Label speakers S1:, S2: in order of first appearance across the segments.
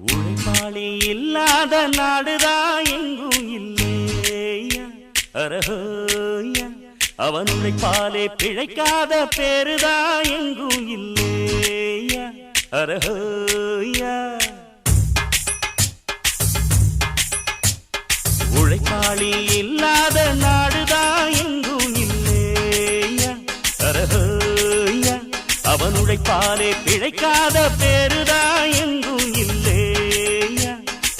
S1: உழைப்பாளி இல்லாத நாடுதா எங்கும் இல்லையா அரஹோயா அவன் உழைப்பாலே பிழைக்காத பேருதா எங்கும் இல்லையா அரஹோயா உழைப்பாளி இல்லாத நாடுதா எங்கும் இல்லையா அரஹோயா அவன் உழைப்பாலே பிழைக்காத பேருதா எங்கும் இல்லையா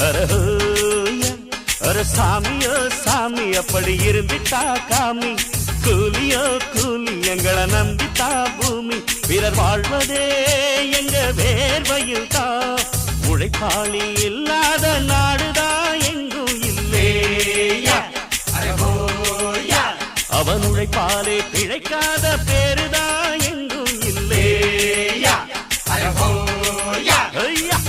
S1: அரஹோயா அர சாமியோ சாமி அப்படி இருந்துட்டா காமி கூலியோ கூலி எங்களை நம்பித்தா பூமி பிறர் வாழ்வதே எங்க வேர்வையில் தான் உழைப்பாளி இல்லாத நாடுதா எங்கும் இல்லையா அரஹோயா அவன் உழைப்பாலே பிழைக்காத பேருதா எங்கும் இல்லையா அரஹோயா ஐயா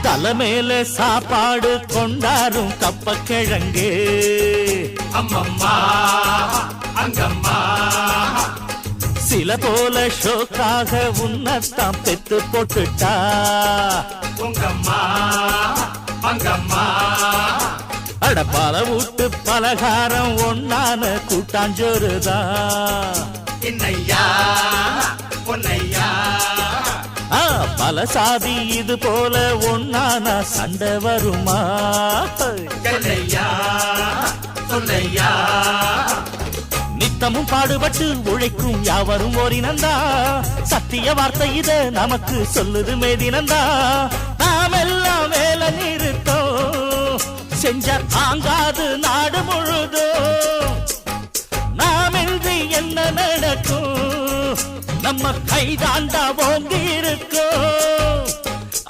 S1: தலைமையில சாப்பாடு கொண்டாரும் கப்ப கிழங்கு
S2: அம்மம்மா அங்கம்மா
S1: சில போல ஷோக்காக உன்னத்தான் பெத்து போட்டுட்டா
S2: உங்கம்மா அங்கம்மா
S1: அட பல வீட்டு பலகாரம் ஒன்னான கூட்டாஞ்சோறுதான்
S2: இன்னையா பொன்னையா
S1: பல சாதி இது போல ஒன்னான சண்டை வருமா
S2: கல்லையா சொல்லையா
S1: நித்தமும் பாடுபட்டு உழைக்கும் யாவரும் ஓரினந்தா சத்திய வார்த்தை இத நமக்கு சொல்லுது மேதினந்தா நாம் எல்லாம் வேலை நிறுத்தோம் செஞ்ச தாங்காது நாடு முழுதும் நாம் இன்றி என்ன நடக்கும் நம்ம கைதாண்டா ஓங்கி இருக்கும்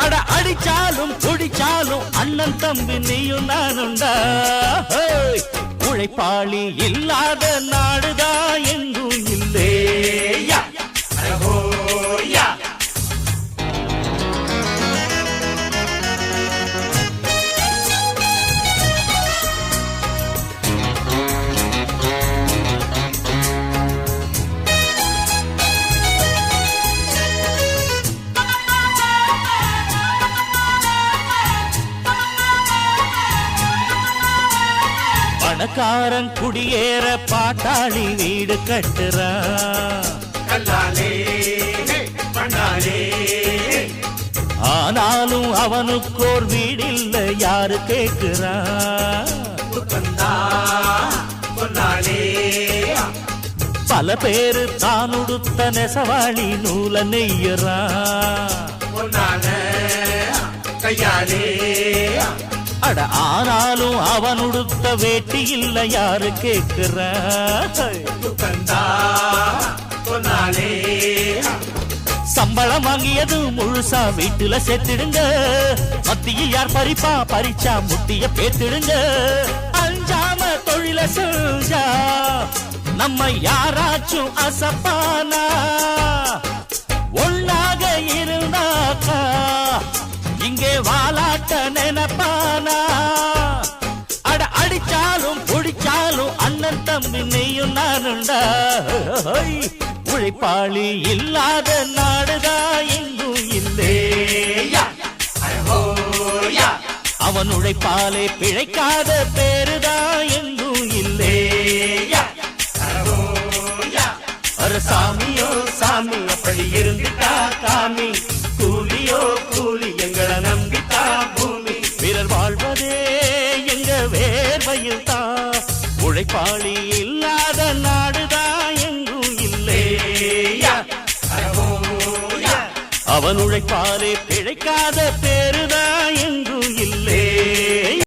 S1: அட அடிச்சாலும் குடிச்சாலும் அண்ணன் தம்பி நீயும் நானுண்டா உழைப்பாளி இல்லாத நாடுதா எங்கும் இல்லையா
S2: அரஹோயா
S1: பணக்காரன் குடியேற பாட்டாளி வீடு கட்டுறான்
S2: கல்லாலே பண்ணாலே
S1: ஆனாலும் அவனுக்கோர் வீடில்ல யாரு கேட்கிறான்
S2: துக்கந்தா சொன்னாலே
S1: பல பேரு தான் உடுத்த நெசவாளி நூல நெய்யறான்
S2: பொன்னான கையாலே
S1: அட ஆனாலும் அவன் உடுத்த வேட்டி இல்ல யாரு கேட்கிறான்
S2: துக்கந்தா சொன்னாலே
S1: சம்பளம் வாங்கியது முழுசா வீட்டுல சேர்த்திடுங்க மத்தியில் யார் பறிப்பா பறிச்சா முட்டிய பேத்திடுங்க அஞ்சாம தொழில செஞ்சா நம்ம யாராச்சும் அசப்பானா ஒன்னாக இருந்தாக்கா இங்கே வாலாட்ட நினைப்பானா அட அடிச்சாலும் குடிச்சாலும் அண்ணன் தம்பி நீயும் நானுண்டா உழைப்பாளி இல்லாத நாடுதா எங்கும் இல்லையா
S2: அரஹோயா
S1: அவன் உழைப்பாலே பிழைக்காத பேருதா எங்கும் இல்லையா
S2: அரஹோயா
S1: அர சாமியோ சாமி அப்படி இருந்துட்டா காமி கூலியோ கூலி எங்களை நம்பித்தா பூமி பிறர் வாழ்வதே எங்க வேர்வையில் தான் உழைப்பாளி இல்லாத நாடுதா எங்கும் இல்லையா
S2: அரஹோயா
S1: அவன் உழைப்பாலே பிழைக்காத பேர்